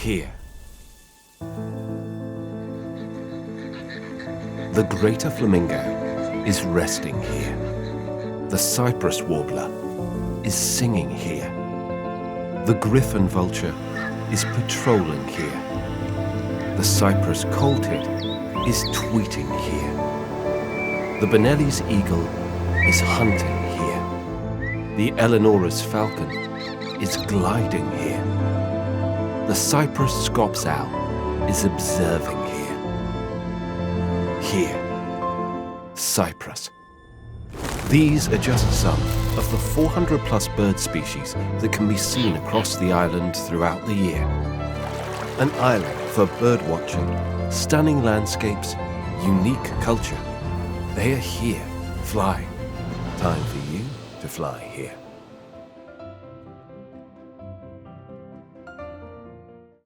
here. The Greater Flamingo is resting here. The Cyprus Warbler is singing here. The griffon vulture is patrolling here. The Cyprus coaltid is tweeting here. The Benelli's eagle is hunting here. The Eleanorus falcon is gliding here. The Cyprus Scops Owl is observing here. Here, Cyprus. These are just some of the 400+ bird species that can be seen across the island throughout the year. An island for bird watching, stunning landscapes, unique culture. They are here, flying. Time for you to fly here.